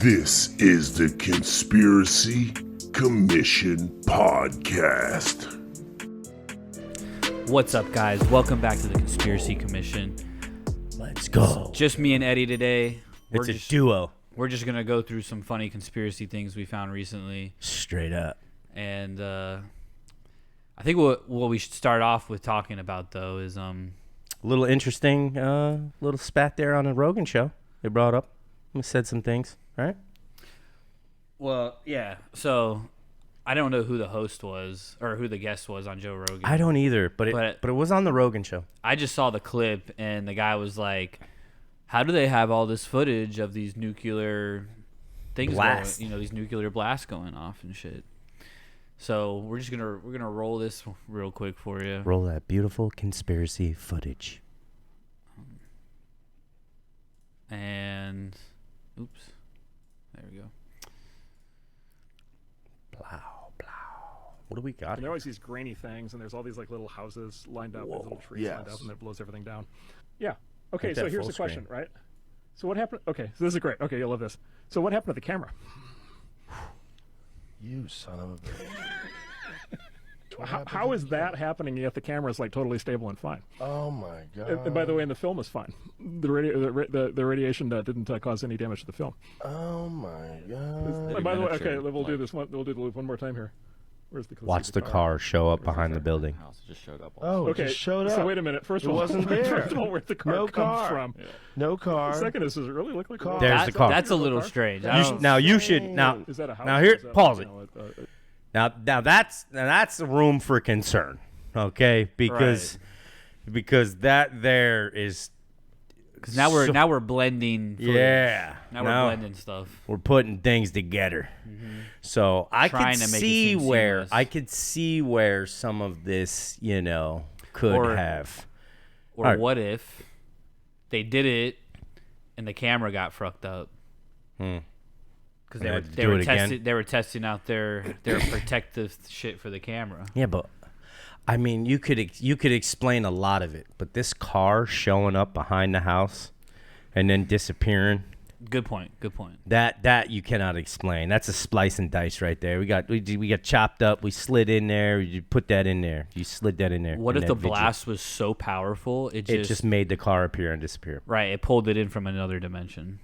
This is the Conspiracy Commission Podcast. What's up, guys? Welcome back to the Conspiracy Commission. Let's go. It's just me and Eddie today. It's a duo. We're just going to go through some funny conspiracy things we found recently. Straight up. And I think what we should start off with talking about, though, is... A little interesting, little spat there on a Rogan show. They brought up. We said some things, right? Well, yeah. So I don't know who the host was or who the guest was on Joe Rogan. I don't either, but it was on the Rogan show. I just saw the clip, and the guy was like, how do they have all this footage of these nuclear things going, these nuclear blasts going off and shit? So we're gonna roll this real quick for you. Roll that beautiful conspiracy footage. And oops, there we go. Blow. What do we got? And there are always these grainy things, and there's all these like little houses lined up, with little trees lined up, and it blows everything down. Yeah. Okay. Like so here's the question, right? So what happened? Okay. So this is great. Okay, you'll love this. So what happened to the camera? You son of a bitch. How is that happening yet the camera is like totally stable and fine? Oh my god! And by the way, and the film is fine. The radiation didn't cause any damage to the film. Oh my god! And by the way, okay, we'll do this one. We'll do the loop one more time here. Where's the? Watch the car show up behind the building. House just showed up. Oh, okay. it just showed up. So wait a minute. First of all, wasn't there. First of all, where'd the car come from? Yeah. No car. The second is, does it really look like a car? There's the car. That's a little strange. Is that a house? Now here, Is that, pause you it. know, Now that's a room for concern, okay? Because that there is. Because now we're blending. Footage. Yeah. Now we're blending stuff. We're putting things together. Mm-hmm. So I Trying could to make it see seem where seamless. some of this, could have. Or All right. what if they did it and the camera got fucked up? Because They had to do it again? they were testing out their protective shit for the camera. Yeah, but I mean, you could explain a lot of it, but this car showing up behind the house and then disappearing. Good point. That you cannot explain. That's a splice and dice right there. We got chopped up. We slid in there. You put that in there. You slid that in there. What in if the that blast was so powerful it just made the car appear and disappear? right? It pulled it in from another dimension.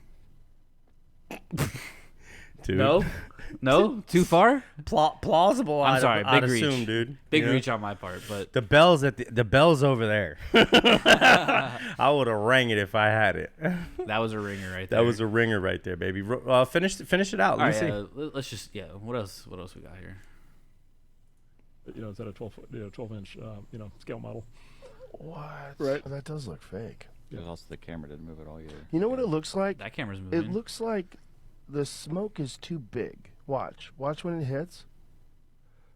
Dude. No, too far. Plausible. I'm sorry, I'd big reach, assume, dude. Big You know? reach on my part, but The bell's the bell's over there. I would have rang it if I had it. that was a ringer right there. That was a ringer right there, baby. Finish it out. Let me see. Let's just What else we got here? Is that a 12-inch scale model? What? Right. Oh, that does look fake. There's also the camera didn't move at all either. You know what it looks like? That camera's moving. It looks like the smoke is too big. Watch when it hits.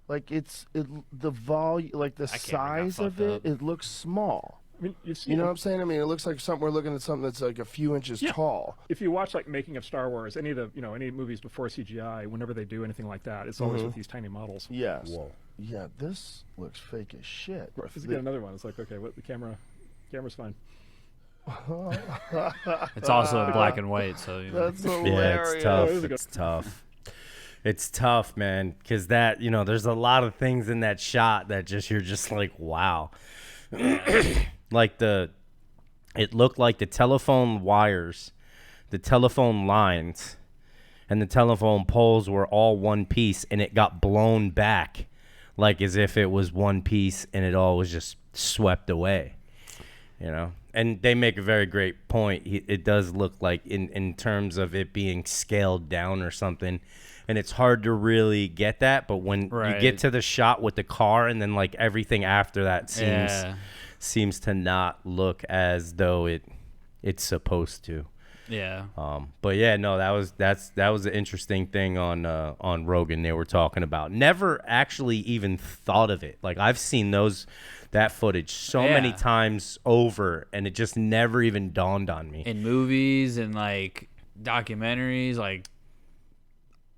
Like the volume, like the size of it. up. It looks small. I mean, You know what I'm saying? I mean, it looks like we're looking at something that's like a few inches tall. If you watch like making of Star Wars, any of the any movies before CGI, whenever they do anything like that, it's always with these tiny models. Yes. Whoa. Yeah, this looks fake as shit. If you get another one, it's like, okay, what the camera's fine. It's also in black and white, so That's Yeah, hilarious. it's tough. This is It's tough. It's tough, man, because that there's a lot of things in that shot that you're just like, wow. Like it looked like the telephone wires, the telephone lines, and the telephone poles were all one piece, and it got blown back, like as if it was one piece, and it all was just swept away. And they make a very great point. It does look like in terms of it being scaled down or something, and it's hard to really get that. But when you get to the shot with the car, and then like everything after that seems to not look as though it's supposed to. Yeah. But yeah, no, that was an interesting thing on Rogan they were talking about. Never actually even thought of it. Like I've seen that footage so many times over, and it just never even dawned on me. In movies and like documentaries, like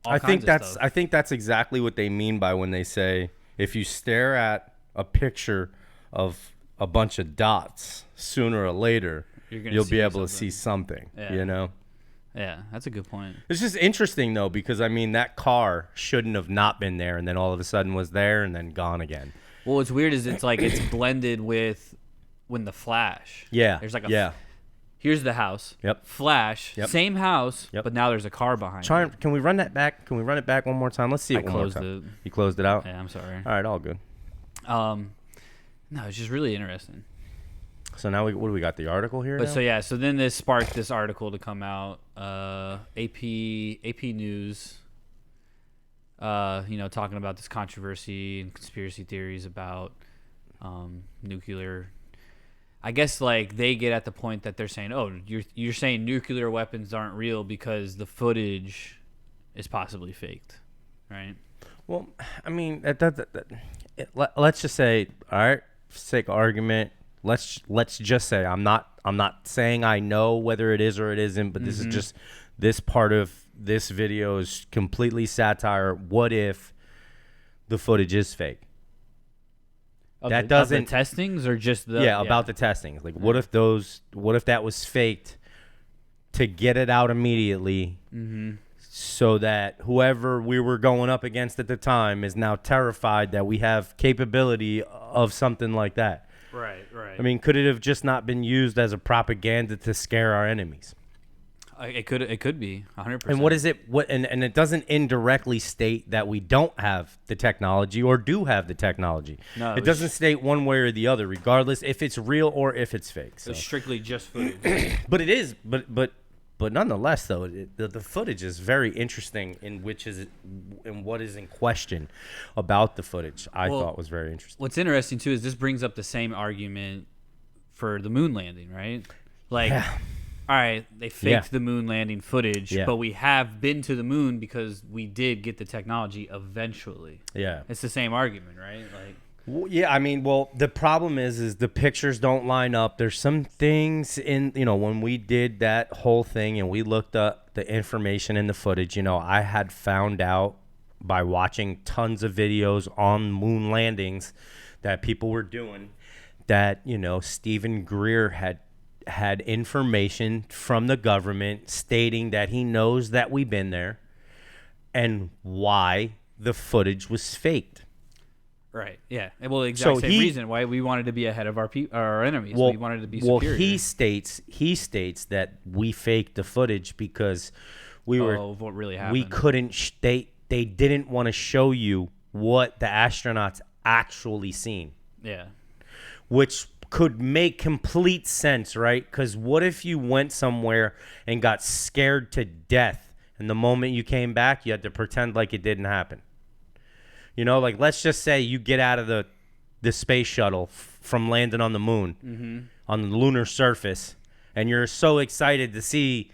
all I think kinds of stuff. I think that's exactly what they mean by when they say if you stare at a picture of a bunch of dots, sooner or later you'll be able to see something. Yeah. You know. Yeah, that's a good point. It's just interesting though, because I mean that car shouldn't have not been there, and then all of a sudden was there and then gone again. Well, what's weird is it's like it's blended with when the flash. Yeah. There's like here's the house. Yep. Flash. Yep. Same house. Yep. But now there's a car behind it. Can we run that back? Can we run it back one more time? Let's see it I one more closed time. it. You closed it out? Yeah, I'm sorry. All right, all good. No, it's just really interesting. So now what do we got? The article here? But now? so then this sparked this article to come out. AP News. Talking about this controversy and conspiracy theories about nuclear. I guess like they get at the point that they're saying, "Oh, you're saying nuclear weapons aren't real because the footage is possibly faked," right? Well, I mean, let's just say, all right, for sake of argument, let's just say I'm not saying I know whether it is or it isn't, but this is just this part of this video is completely satire. What if the footage is fake? Of the testings or just the about the testings. Like, what if that was faked to get it out immediately, so that whoever we were going up against at the time is now terrified that we have capability of something like that. Right. I mean, could it have just not been used as a propaganda to scare our enemies? It could be 100%. And what is it? And it doesn't indirectly state that we don't have the technology or do have the technology. No, it doesn't state one way or the other, regardless if it's real or if it's fake. So. It's strictly just footage. But it is. But nonetheless, though, the footage is very interesting. In what is in question about the footage, I thought was very interesting. What's interesting too is this brings up the same argument for the moon landing, right? Like. Yeah. All right, they faked the moon landing footage, but we have been to the moon because we did get the technology eventually. Yeah. It's the same argument, right? Like, I mean, the problem is the pictures don't line up. There's some things when we did that whole thing and we looked up the information in the footage, I had found out by watching tons of videos on moon landings that people were doing that, Stephen Greer had information from the government stating that he knows that we've been there and why the footage was faked. Right. Yeah. Well, the exact same reason why we wanted to be ahead of our enemies. We wanted to be superior. Well, he states that we faked the footage because what really happened. We couldn't. They didn't want to show you what the astronauts actually seen. Yeah. Which could make complete sense, right? Because what if you went somewhere and got scared to death, and the moment you came back, you had to pretend like it didn't happen? Like let's just say you get out of the space shuttle from landing on the moon, on the lunar surface, and you're so excited to see,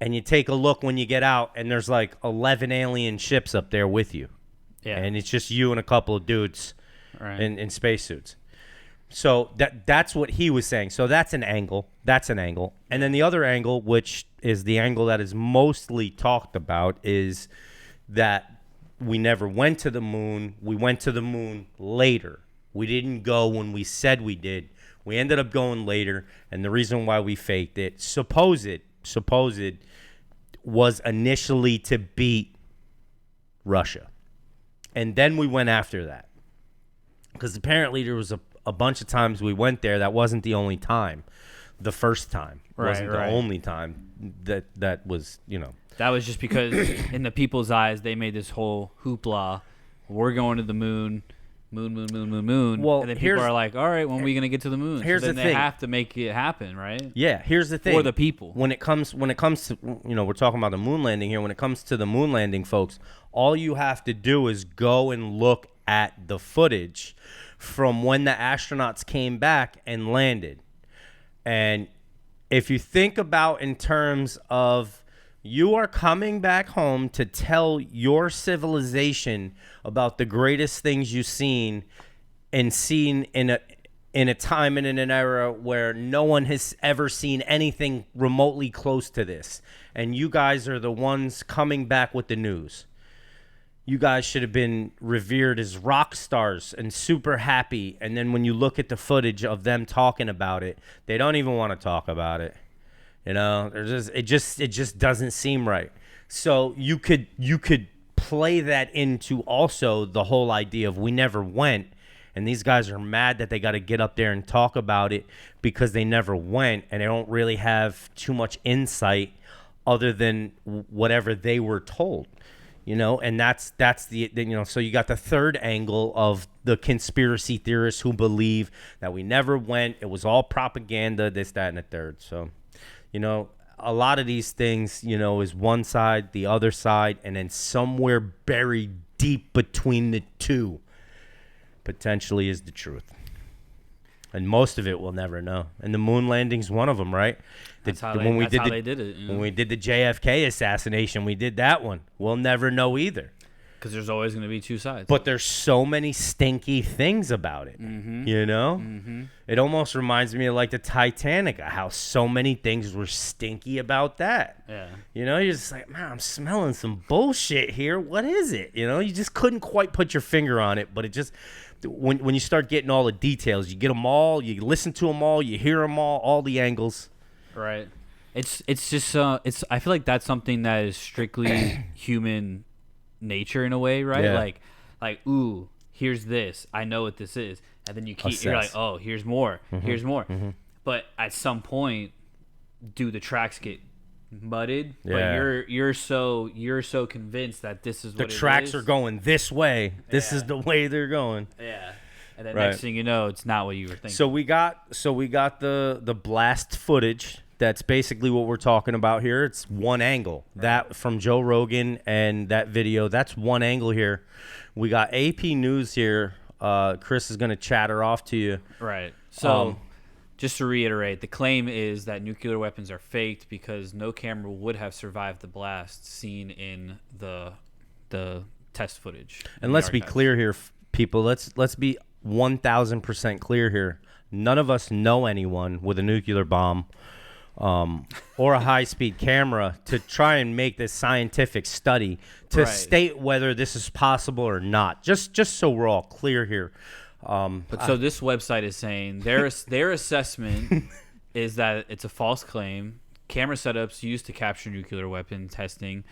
and you take a look when you get out, and there's like 11 alien ships up there with you. Yeah. And it's just you and a couple of dudes in spacesuits. So that's what he was saying. So that's an angle. And then the other angle, which is the angle that is mostly talked about, is that we never went to the moon. We went to the moon later. We didn't go when we said we did. We ended up going later. And the reason why we faked it, supposed was initially to beat Russia. And then we went after that. Because apparently there was a bunch of times we went there. That wasn't the only time. The first time wasn't the only time that was, That was just because in the people's eyes, they made this whole hoopla. We're going to the moon. Well, and then people are like, all right, when are we going to get to the moon? Here's so then the they thing. have to make it happen, right? Yeah, here's the thing. For the people. When it comes to, we're talking about the moon landing here. When it comes to the moon landing, folks, all you have to do is go and look at the footage from when the astronauts came back and landed. And if you think about in terms of you are coming back home to tell your civilization about the greatest things you've seen in a time and in an era where no one has ever seen anything remotely close to this. And you guys are the ones coming back with the news. You guys should have been revered as rock stars and super happy. And then when you look at the footage of them talking about it, they don't even want to talk about it. You know, it just doesn't seem right. So you could play that into also the whole idea of we never went, and these guys are mad that they got to get up there and talk about it because they never went, and they don't really have too much insight other than whatever they were told. You know, and that's the you know, so you got the third angle of the conspiracy theorists who believe that we never went, it was all propaganda, this, that, and the third. So, you know, a lot of these things, you know, is one side, the other side, and then somewhere buried deep between the two potentially is the truth. And most of it we'll never know. And the moon landing's one of them, right? That's how they did it. You know? When we did the JFK assassination, we did that one. We'll never know either. Because there's always going to be two sides. But there's so many stinky things about it, you know? Mm-hmm. It almost reminds me of like the Titanic, how so many things were stinky about that. Yeah. You know, you're just like, man, I'm smelling some bullshit here. What is it? You know, you just couldn't quite put your finger on it, but it just... When you start getting all the details, you get them all, you listen to them all, you hear them all the angles. Right. It's just I feel like that's something that is strictly human nature in a way, right? Yeah. Like ooh, here's this. I know what this is. And then you're like, "Oh, here's more. Mm-hmm. Here's more." Mm-hmm. But at some point do the tracks get mudded? Yeah. But you're so convinced that this is what the tracks are going this way. This is the way they're going. Yeah. And then next thing you know, it's not what you were thinking. So we got the blast footage. That's basically what we're talking about here. It's one angle. Right. That from Joe Rogan and that video, that's one angle here. We got AP News here. Chris is going to chatter off to you. Right. So just to reiterate, the claim is that nuclear weapons are faked because no camera would have survived the blast seen in the test footage. And let's be clear here, people. Let's be 1,000% clear here. None of us know anyone with a nuclear bomb or a high-speed camera to try and make this scientific study to state whether this is possible or not. Just so we're all clear here. So this website is saying their assessment is that it's a false claim. Camera setups used to capture nuclear weapon testing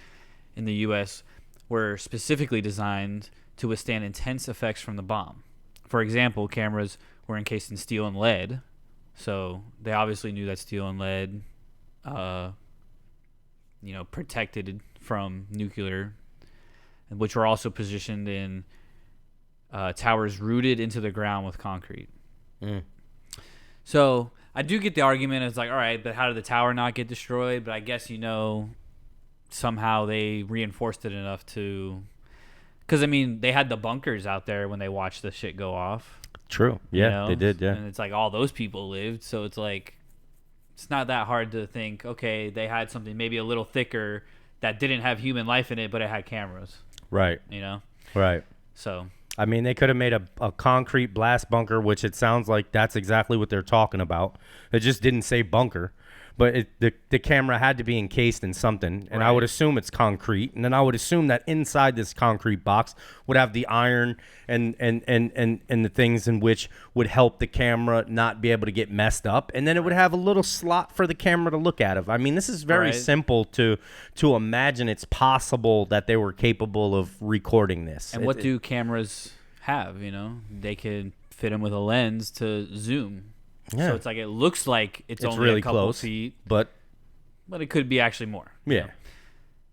in the U.S. were specifically designed to withstand intense effects from the bomb. For example, cameras were encased in steel and lead, so they obviously knew that steel and lead, protected from nuclear, which were also positioned in towers rooted into the ground with concrete. So I do get the argument. It's like, all right, but how did the tower not get destroyed? But I guess, somehow they reinforced it enough to... Because, they had the bunkers out there when they watched the shit go off. True. Yeah, they did, yeah. And it's like all those people lived. So it's like, it's not that hard to think, okay, they had something maybe a little thicker that didn't have human life in it, but it had cameras. Right. Right. So... they could have made a concrete blast bunker, which it sounds like that's exactly what they're talking about. It just didn't say bunker. But the camera had to be encased in something, and I would assume it's concrete. And then I would assume that inside this concrete box would have the iron and the things in which would help the camera not be able to get messed up. And then it would have a little slot for the camera to look out of. This is very simple to imagine it's possible that they were capable of recording this. And what do cameras have, They can fit them with a lens to zoom. Yeah. So it's like it looks like it's only really a couple close, feet, but it could be actually more. Yeah.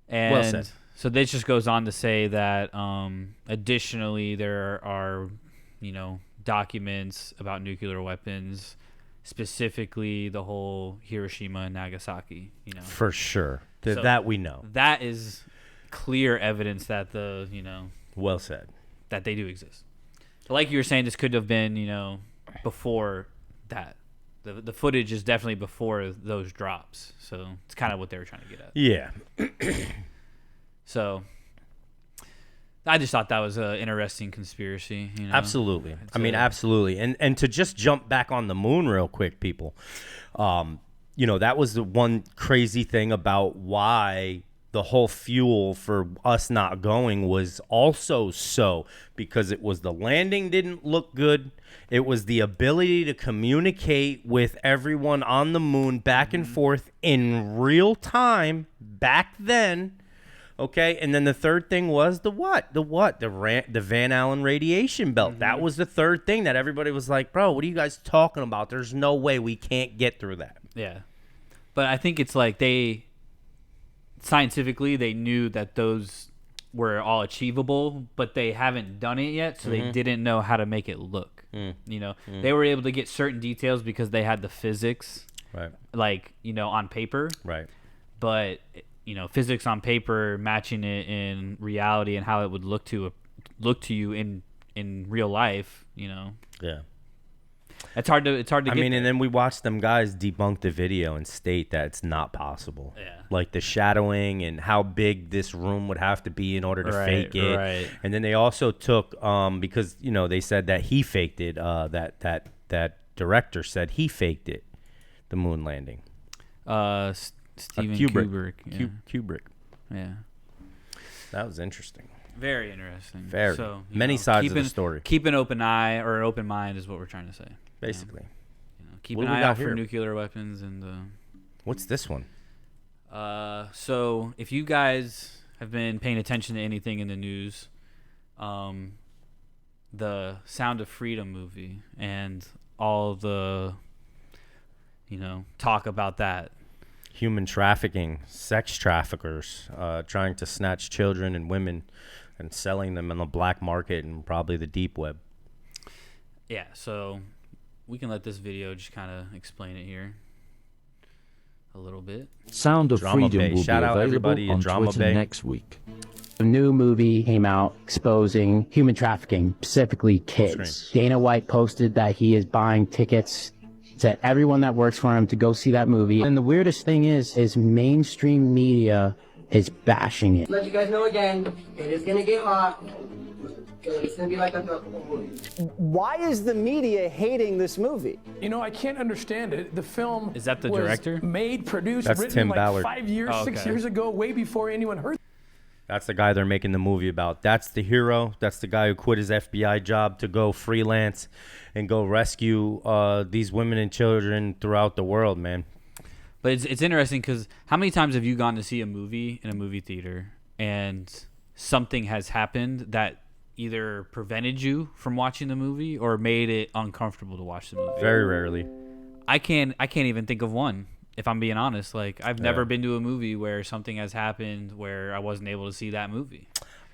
And well said. So this just goes on to say that additionally there are, documents about nuclear weapons, specifically the whole Hiroshima and Nagasaki. For sure, that we know. That is clear evidence that well said, that they do exist. So like you were saying, this could have been before that. The footage is definitely before those drops, so it's kind of what they were trying to get at. Yeah. So I just thought that was an interesting conspiracy. Absolutely. Absolutely. And to just jump back on the moon real quick, people, that was the one crazy thing about why the whole fuel for us not going was also because it was the landing didn't look good. It was the ability to communicate with everyone on the moon back and forth in real time back then. Okay, and then the third thing was the Van Allen radiation belt. That was the third thing that everybody was like, bro, what are you guys talking about? There's no way we can't get through that. Yeah. But I think it's like scientifically they knew that those were all achievable, but they haven't done it yet, so they didn't know how to make it look. They were able to get certain details because they had the physics, right? Like, on paper, right? But physics on paper matching it in reality and how it would look to you in real life. Yeah. It's hard to get and there. then we watched them guys debunk the video and state that it's not possible. Yeah. Like the shadowing and how big this room would have to be in order to fake it. Right. And then they also took because they said that he faked it. That director said he faked it, the moon landing. Steven Kubrick. Yeah. Kubrick. Yeah. That was interesting. Very interesting. Very. So, many sides of the story. Keep an open eye or an open mind is what we're trying to say. Basically. Keep an eye out for nuclear weapons and. What's this one? So if you guys have been paying attention to anything in the news, the Sound of Freedom movie and all the, talk about that. Human trafficking, sex traffickers, trying to snatch children and women and selling them in the black market and probably the deep web. Yeah, so we can let this video just kind of explain it here a little bit. Sound of Drama Freedom Bay. will Shout be out everybody available in on Drama Twitter Bay. next week. A new movie came out exposing human trafficking, specifically kids. Dana White posted that he is buying tickets to everyone that works for him to go see that movie. And the weirdest thing is mainstream media is bashing it. Let you guys know again, it is gonna get hot. It's gonna be like a. Why is the media hating this movie? I can't understand it. The film is that the director? Made, produced, That's written Tim like Ballard. 5 years, 6 years ago, way before anyone heard. That's the guy they're making the movie about. That's the hero. That's the guy who quit his FBI job to go freelance and go rescue these women and children throughout the world, man. But it's interesting because how many times have you gone to see a movie in a movie theater and something has happened that either prevented you from watching the movie or made it uncomfortable to watch the movie? Very rarely. I can't even think of one, if I'm being honest. Like, I've never been to a movie where something has happened where I wasn't able to see that movie.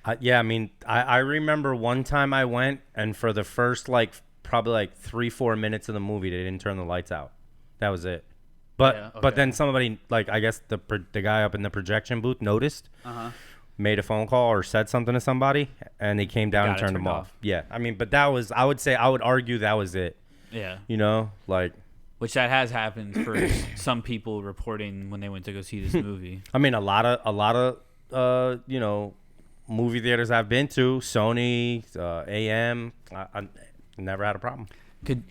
I remember one time I went, and for the first probably 3-4 minutes of the movie, they didn't turn the lights out. That was it. But then somebody, I guess the guy up in the projection booth noticed, made a phone call or said something to somebody, and they came down and turned them off. Yeah, but that was, I would argue that was it. Yeah. Which that has happened for some people reporting when they went to go see this movie. A lot of movie theaters I've been to, Sony, AM, I never had a problem. Could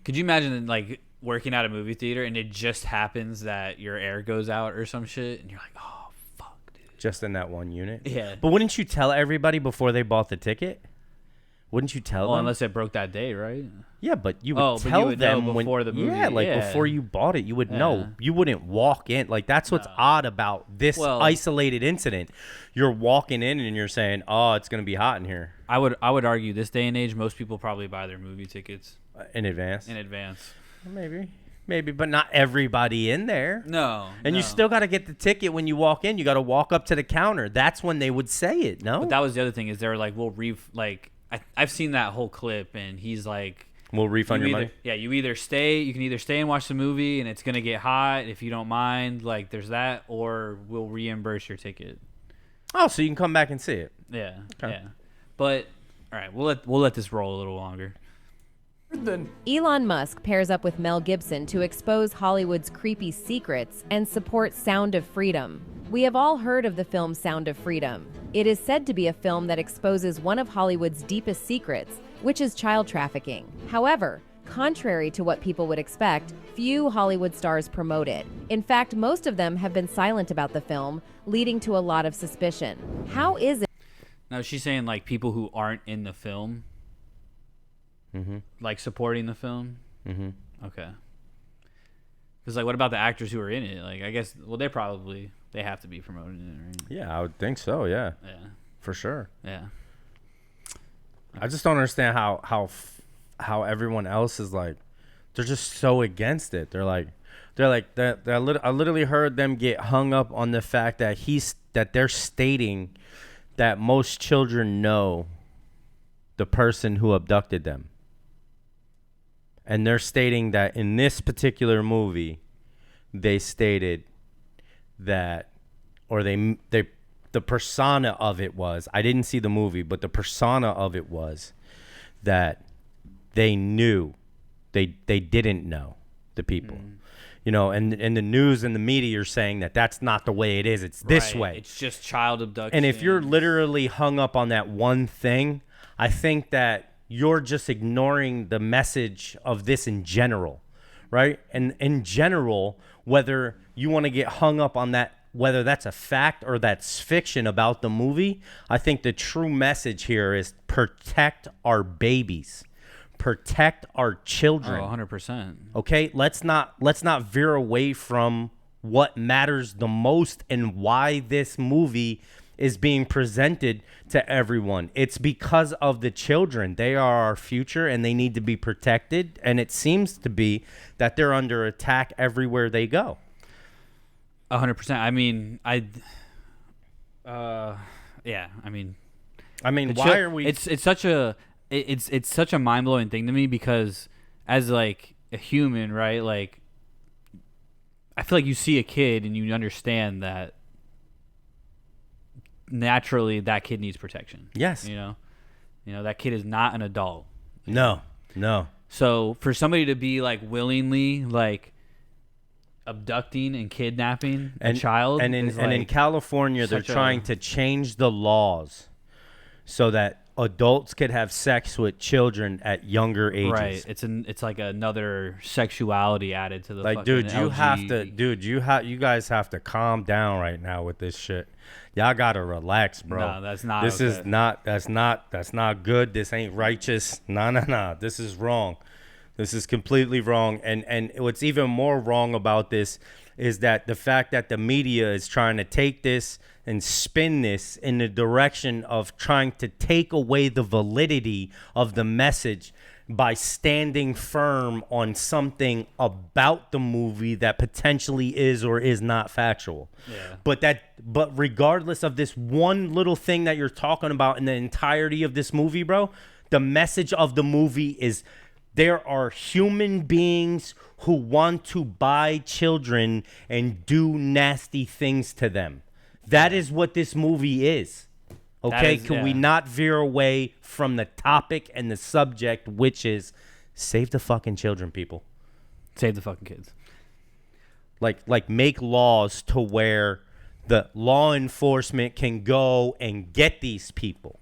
you imagine working at a movie theater and it just happens that your air goes out or some shit and you're like, oh fuck, dude. Just in that one unit? Yeah. But wouldn't you tell everybody before they bought the ticket? Wouldn't you tell them? Unless it broke that day, right? Yeah, but you would tell them before the movie. Yeah, before you bought it, you would know. You wouldn't walk in. That's what's odd about this isolated incident. You're walking in and you're saying, "Oh, it's gonna be hot in here." I would argue this day and age, most people probably buy their movie tickets in advance. Maybe, but not everybody in there. No. And you still got to get the ticket when you walk in. You got to walk up to the counter. That's when they would say it. No. But that was the other thing is they were like, I've seen that whole clip and he's like, we'll refund your money. Yeah, you can either stay and watch the movie and it's gonna get hot if you don't mind. There's that, or we'll reimburse your ticket. Oh, so you can come back and see it. Yeah, okay. Yeah. But all right, we'll let this roll a little longer. Elon Musk pairs up with Mel Gibson to expose Hollywood's creepy secrets and support Sound of Freedom. We have all heard of the film Sound of Freedom. It is said to be a film that exposes one of Hollywood's deepest secrets, which is child trafficking. However, contrary to what people would expect, few Hollywood stars promote it. In fact, most of them have been silent about the film, leading to a lot of suspicion. How is it? Now, she's saying, like, people who aren't in the film, like, supporting the film? Okay. Because, like, what about the actors who are in it? Like, I guess, well, they have to be promoting it, right? Yeah, I would think so, yeah. Yeah. For sure. Yeah. I just don't understand how everyone else is like, they're just so against it. I literally heard them get hung up on the fact that they're stating that most children know the person who abducted them. And they're stating that in this particular movie, they stated that, or the persona of it was, I didn't see the movie, but the persona of it was that they knew, they didn't know the people. You know, and the news and the media are saying that that's not the way it is. It's this way. It's just child abduction. And if you're literally hung up on that one thing, I think that you're just ignoring the message of this in general, right? And in general, whether you want to get hung up on that, whether that's a fact or that's fiction about the movie, I think the true message here is protect our babies. Protect our children. 100%. Okay, let's not veer away from what matters the most and why this movie is being presented to everyone. It's because of the children. They are our future and they need to be protected. And it seems to be that they're under attack everywhere they go. 100%. I mean, yeah. I mean, why are we? It's such a mind blowing thing to me because as like a human, right? Like, I feel like you see a kid and you understand that naturally that kid needs protection. Yes. You know that kid is not an adult. No. So for somebody to be like willingly like abducting and kidnapping a child, and in California they're trying to change the laws so that adults could have sex with children at younger ages. Right. It's like another sexuality added to the like, fucking you guys have to calm down right now with this shit. Y'all gotta relax, bro. No, that's not. This is not. That's not good. This ain't righteous. No. This is wrong. This is completely wrong. And what's even more wrong about this is that the fact that the media is trying to take this and spin this in the direction of trying to take away the validity of the message by standing firm on something about the movie that potentially is or is not factual. Yeah. But regardless of this one little thing that you're talking about in the entirety of this movie, bro, the message of the movie is there are human beings who want to buy children and do nasty things to them. That is what this movie is. Okay, can we not veer away from the topic and the subject, which is save the fucking children, people. Save the fucking kids. Like make laws to where the law enforcement can go and get these people.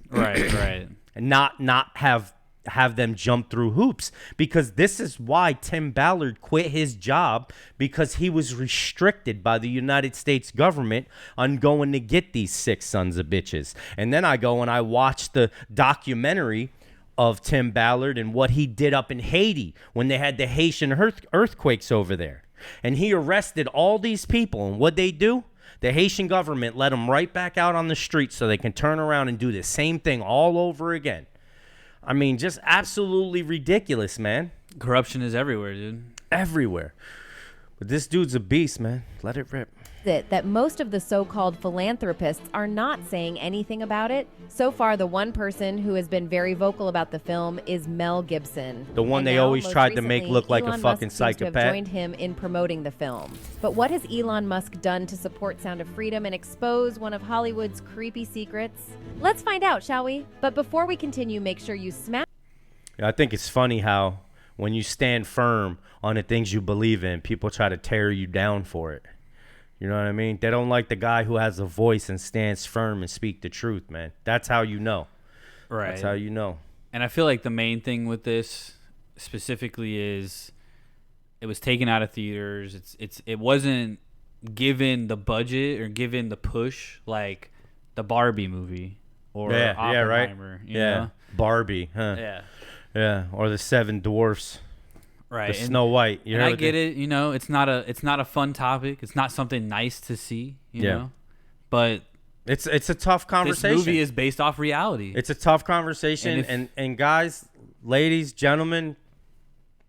Right. And not have them jump through hoops, because this is why Tim Ballard quit his job, because he was restricted by the United States government on going to get these 6 sons of bitches. And then I go and I watch the documentary of Tim Ballard and what he did up in Haiti when they had the Haitian earthquakes over there. And he arrested all these people, and what'd they do? The Haitian government let them right back out on the street so they can turn around and do the same thing all over again. I mean, just absolutely ridiculous, man. Corruption is everywhere, dude. Everywhere. But this dude's a beast, man. Let it rip. That most of the so-called philanthropists are not saying anything about it. So far, the one person who has been very vocal about the film is Mel Gibson. The one they always tried to make look like a fucking psychopath. To have joined him in promoting the film. But what has Elon Musk done to support Sound of Freedom and expose one of Hollywood's creepy secrets? Let's find out, shall we? But before we continue, make sure you smash. I think it's funny how when you stand firm on the things you believe in, people try to tear you down for it. You know what I mean? They don't like the guy who has a voice and stands firm and speak the truth, man. That's how you know. Right. That's how you know. And I feel like the main thing with this specifically is it was taken out of theaters. It wasn't given the budget or given the push like the Barbie movie or Oppenheimer. You know? Barbie, huh? Yeah, or the Seven Dwarfs. Right. The Snow White. And I get it, you know, it's not a fun topic. It's not something nice to see, you know. But it's a tough conversation. This movie is based off reality. It's a tough conversation, and guys, ladies, gentlemen,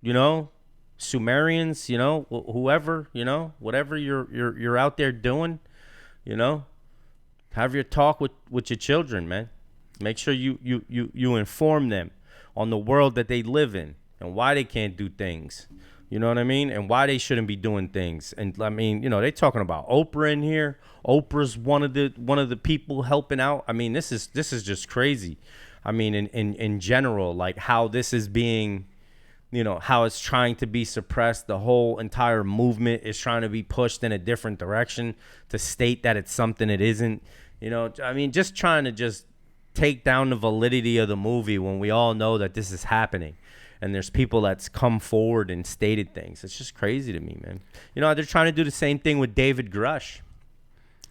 you know, Sumerians, you know, whoever, you know, whatever you're out there doing, you know, have your talk with your children, man. Make sure you inform them on the world that they live in and why they can't do things. You know what I mean? And why they shouldn't be doing things. And I mean, you know, they talking about Oprah in here. Oprah's one of the people helping out. I mean, this is just crazy. I mean, in general, like how this is being, you know, how it's trying to be suppressed. The whole entire movement is trying to be pushed in a different direction to state that it's something it isn't. You know, I mean, just trying to just take down the validity of the movie when we all know that this is happening. And there's people that's come forward and stated things. It's just crazy to me, man. You know, they're trying to do the same thing with David Grush.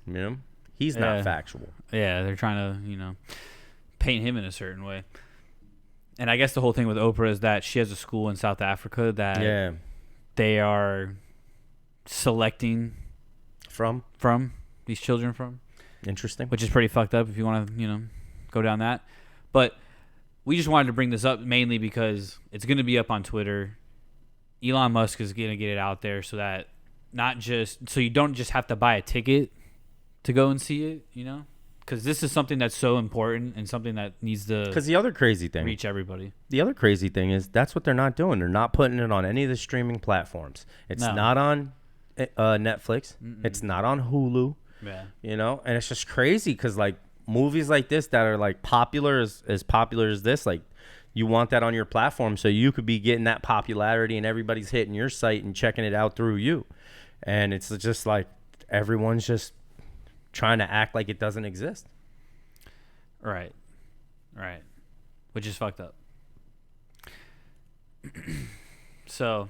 You know, he's not factual. Yeah, they're trying to, you know, paint him in a certain way. And I guess the whole thing with Oprah is that she has a school in South Africa that they are selecting from these children from. Interesting. Which is pretty fucked up if you want to, you know, go down that. But we just wanted to bring this up mainly because it's going to be up on Twitter. Elon Musk is going to get it out there so that so you don't just have to buy a ticket to go and see it, you know? Because this is something that's so important and something that needs to Because the other crazy thing, reach everybody. The other crazy thing is that's what they're not doing. They're not putting it on any of the streaming platforms. It's not on Netflix. It's not on Hulu. Yeah. You know? And it's just crazy because, like, movies like this that are, like, popular as popular as this, like, you want that on your platform so you could be getting that popularity and everybody's hitting your site and checking it out through you. And it's just like everyone's just trying to act like it doesn't exist. Right. Which is fucked up. So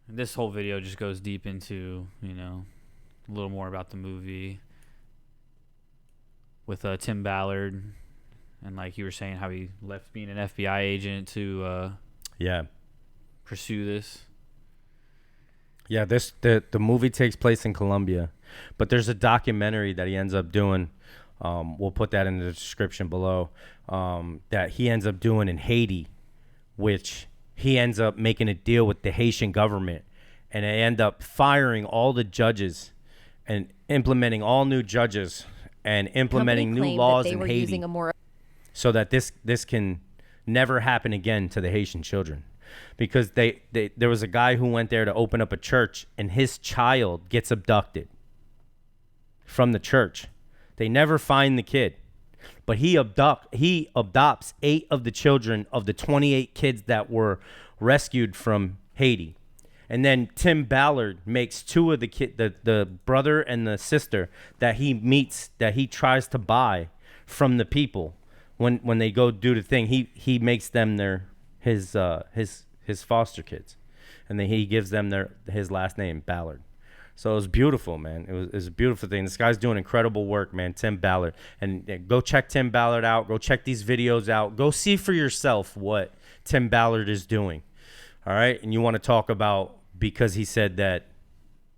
this whole video just goes deep into, you know, a little more about the movie with Tim Ballard, and like you were saying, how he left being an FBI agent to pursue this. Yeah, the movie takes place in Colombia, but there's a documentary that he ends up doing. We'll put that in the description below. That he ends up doing in Haiti, which he ends up making a deal with the Haitian government, and they end up firing all the judges and implementing all new judges and implementing new laws in Haiti, so that this can never happen again to the Haitian children. Because there was a guy who went there to open up a church, and his child gets abducted from the church. They never find the kid, but he adopts 8 of the children of the 28 kids that were rescued from Haiti. And then Tim Ballard makes 2 of the brother and the sister that he meets, that he tries to buy from the people when they go do the thing. He makes them his foster kids, and then he gives them his last name, Ballard. So it was beautiful, man. It was a beautiful thing. This guy's doing incredible work, man. Tim Ballard. And go check Tim Ballard out. Go check these videos out. Go see for yourself what Tim Ballard is doing. All right? And you want to talk about, because he said that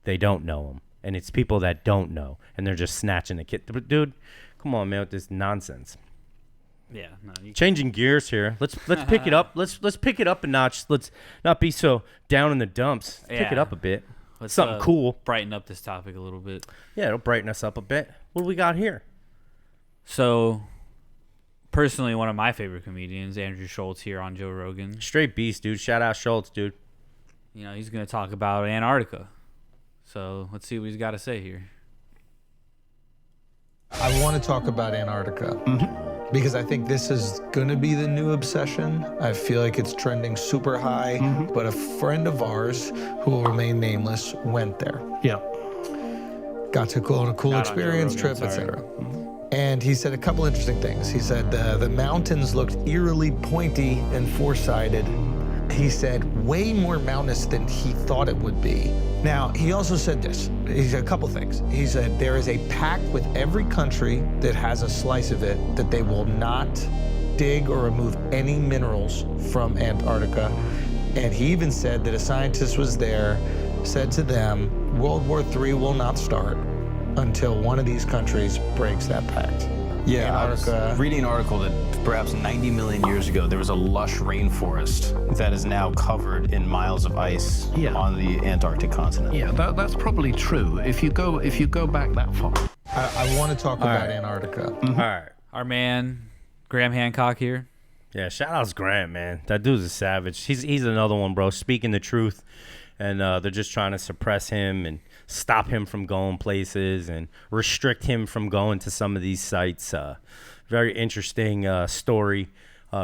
they don't know him, and it's people that don't know, and they're just snatching the kid. Dude, come on, man, with this nonsense. Yeah, no, changing gears here. Let's pick it up. Let's pick it up a notch. Let's not be so down in the dumps. Pick it up a bit. Let's something cool. Brighten up this topic a little bit. Yeah, it'll brighten us up a bit. What do we got here? So, personally, one of my favorite comedians, Andrew Schultz, here on Joe Rogan. Straight beast, dude. Shout out Schultz, dude. You know, he's going to talk about Antarctica. So, let's see what he's got to say here. I want to talk about Antarctica because I think this is going to be the new obsession. I feel like it's trending super high, but a friend of ours, who will remain nameless, went there. Yeah. Got to go on a cool Not experience, on Joe Rogan, trip, etc. And he said a couple interesting things. He said the mountains looked eerily pointy and four-sided. He said way more mountainous than he thought it would be. Now, he also said this. He said a couple things. He said there is a pact with every country that has a slice of it that they will not dig or remove any minerals from Antarctica. And he even said that a scientist was there, said to them, World War III will not start until one of these countries breaks that pact. Yeah, I was reading an article that perhaps 90 million years ago, there was a lush rainforest that is now covered in miles of ice on the Antarctic continent. Yeah, that's probably true. If you go back that far. I want to talk about Antarctica. All right. Our man, Graham Hancock here. Yeah, shout outs Grant, man. That dude's a savage. He's another one, bro, speaking the truth. And they're just trying to suppress him and stop him from going places and restrict him from going to some of these sites. Very interesting story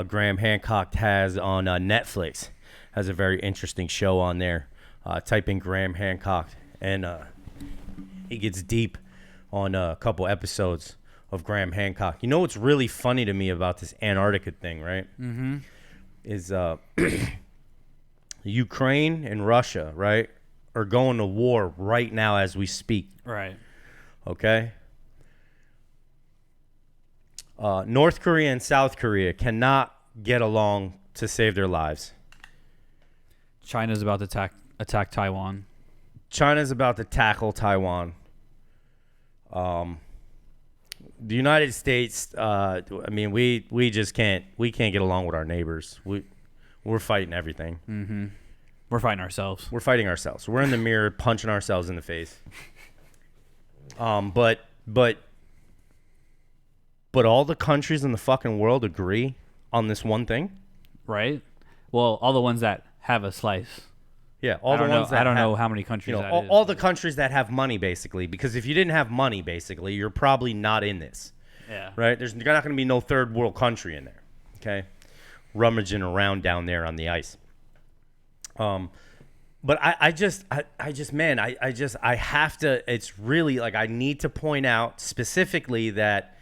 Graham Hancock has on Netflix. Has a very interesting show on there. Type in Graham Hancock, and he gets deep on a couple episodes of Graham Hancock. You know what's really funny to me about this Antarctica thing, right? Mm-hmm. Is Ukraine and Russia, right, are going to war right now as we speak. Right. Okay? North Korea and South Korea cannot get along to save their lives. China's about to attack Taiwan. China's about to tackle Taiwan. The United States, I mean, we just can't get along with our neighbors. We're fighting everything. Mm-hmm. We're fighting ourselves. We're fighting ourselves. We're in the mirror punching ourselves in the face. But all the countries in the fucking world agree on this one thing, right? Well, all the ones that have a slice. Yeah, all the ones that I don't know how many countries that is. All the countries that have money, basically, because if you didn't have money, basically, you're probably not in this. Yeah. Right? There's not going to be no third world country in there. Okay? Rummaging around down there on the ice. But I have to, it's really like, I need to point out specifically that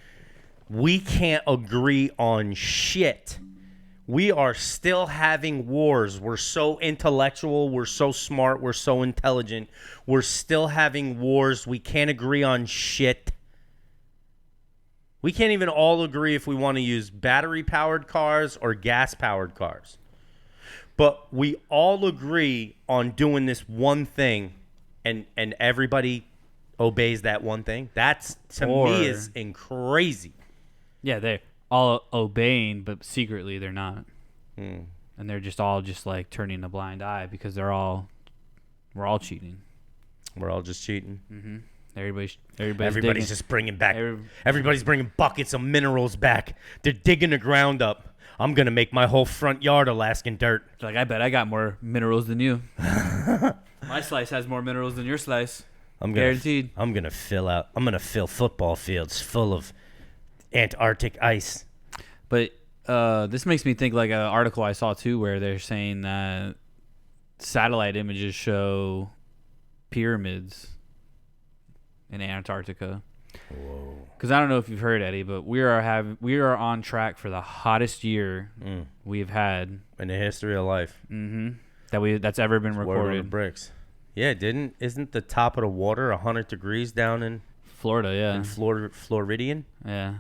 we can't agree on shit. We are still having wars. We're so intellectual. We're so smart. We're so intelligent. We're still having wars. We can't agree on shit. We can't even all agree if we want to use battery-powered cars or gas-powered cars. But we all agree on doing this one thing, and everybody obeys that one thing. That's, to me, is crazy. Yeah, they're all obeying, but secretly they're not. Mm. And they're just all like turning a blind eye because we're all cheating. We're all just cheating. Mm-hmm. Everybody's just bringing back. Everybody's bringing buckets of minerals back. They're digging the ground up. I'm gonna make my whole front yard Alaskan dirt. Like, I bet I got more minerals than you. My slice has more minerals than your slice. Guaranteed. I'm gonna fill football fields full of Antarctic ice. But this makes me think like an article I saw too, where they're saying that satellite images show pyramids in Antarctica. Whoa. Because I don't know if you've heard, Eddie, but we are on track for the hottest year we've had in the history of life. Mm-hmm. That's ever been recorded. Bricks. Yeah, isn't the top of the water 100 degrees down in Florida? Yeah, in Floridian. Yeah.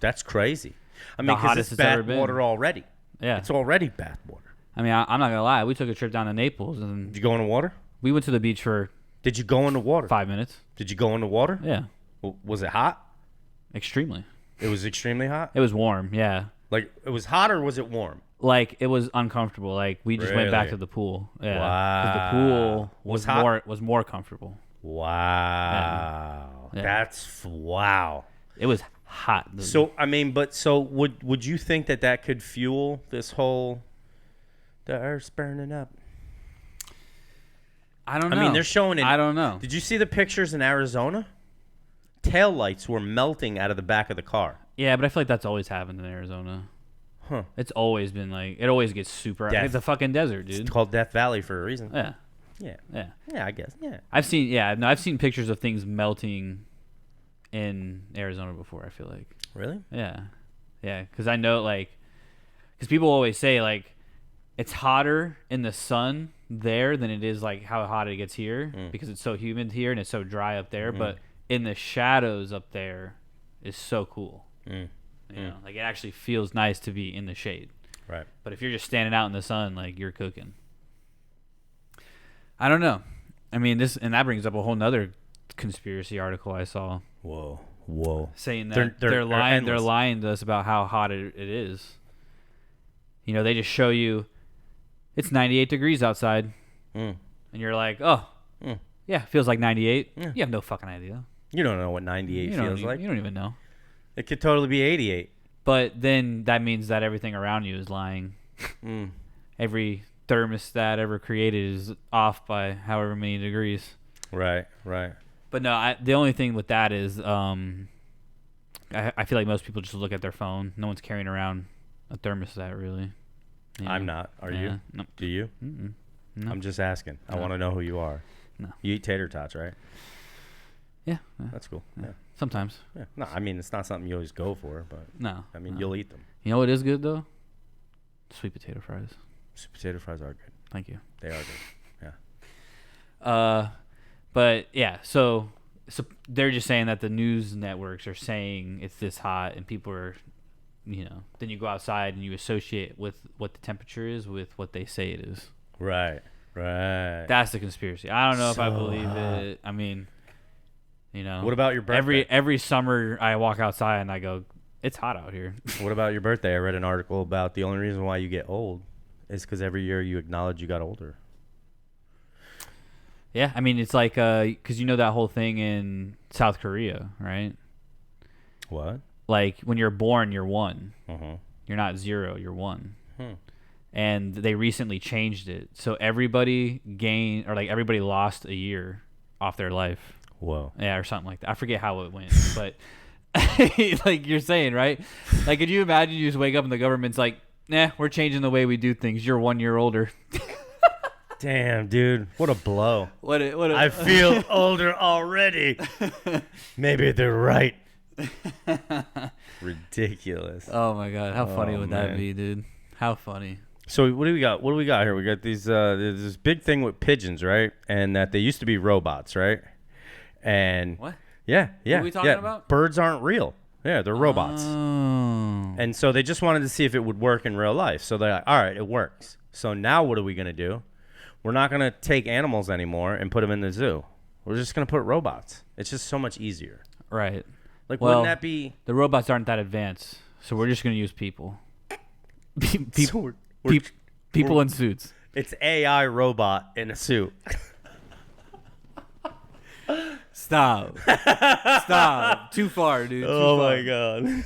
That's crazy. I mean, because it's bad water already. Yeah, it's already bad water. I mean, I'm not gonna lie. We took a trip down to Naples, and did you go in the water? We went to the beach for. Did you go in the water? 5 minutes. Did you go in the water? Yeah. Was it hot? Extremely. It was extremely hot? It was warm, yeah. Like, it was hot or was it warm? Like, it was uncomfortable. Like, we just went back to the pool. Yeah. Wow. Because the pool was hot? was more comfortable. Wow. Yeah. That's wow. It was hot. So, I mean, would you think that could fuel this whole the Earth's burning up? I don't know. I mean, they're showing it. I don't know. Did you see the pictures in Arizona? Tail lights were melting out of the back of the car. Yeah, but I feel like that's always happened in Arizona. Huh. It's always been like, it always gets super hot. It's a fucking desert, dude. It's called Death Valley for a reason. Yeah. Yeah. Yeah, I guess. Yeah. I've seen pictures of things melting in Arizona before. I feel like. Really? Yeah, because I know because people always say it's hotter in the sun there than it is how hot it gets here because it's so humid here and it's so dry up there. But in the shadows up there is so cool. You know, it actually feels nice to be in the shade. Right. But if you're just standing out in the sun, you're cooking. I don't know. I mean, and that brings up a whole nother conspiracy article I saw. Whoa. Saying that they're lying. They're lying to us about how hot it is. You know, they just show you it's 98 degrees outside, and you're like, oh, yeah, it feels like 98. Yeah. You have no fucking idea. You don't know what 98 feels like. You don't even know. It could totally be 88. But then that means that everything around you is lying. Every thermostat ever created is off by however many degrees. Right. But no, the only thing with that is I feel like most people just look at their phone. No one's carrying around a thermostat, really. You know? I'm not. Are you? No. Do you? No. I'm just asking. I want to know who you are. No. You eat tater tots, right? Yeah. That's cool. Yeah. Sometimes. Yeah. No, I mean, it's not something you always go for, but no. I mean, you'll eat them. You know what is good, though? Sweet potato fries. Sweet potato fries are good. Thank you. They are good. Yeah. But yeah, so they're just saying that the news networks are saying it's this hot, and people are, then you go outside and you associate with what the temperature is with what they say it is. Right. That's the conspiracy. I don't know if I believe it. I mean, What about your birthday? Every summer I walk outside and I go, it's hot out here. What about your birthday? I read an article about the only reason why you get old is because every year you acknowledge you got older. Yeah, I mean, it's because that whole thing in South Korea, right? What? When you're born, you're 1. You're not 0, you're 1. And they recently changed it. So everybody everybody lost a year off their life. Whoa. Yeah, or something like that. I forget how it went, but you're saying, right? Could you imagine you just wake up and the government's like, nah, we're changing the way we do things. You're 1 year older. Damn, dude. What a blow. I feel older already. Maybe they're right. Ridiculous. Oh, my God. How funny would that be, dude? How funny. So what do we got? What do we got here? We got these there's this big thing with pigeons, right? And that they used to be robots, right? And what? Yeah. What are we talking about? Birds aren't real. Yeah, they're robots. Oh. And so they just wanted to see if it would work in real life. So they're like, all right, it works. So now what are we going to do? We're not going to take animals anymore and put them in the zoo. We're just going to put robots. It's just so much easier. Right. Wouldn't that be... The robots aren't that advanced, so we're just going to use people. People in suits. It's AI robot in a suit. Stop. Too far, dude. My God.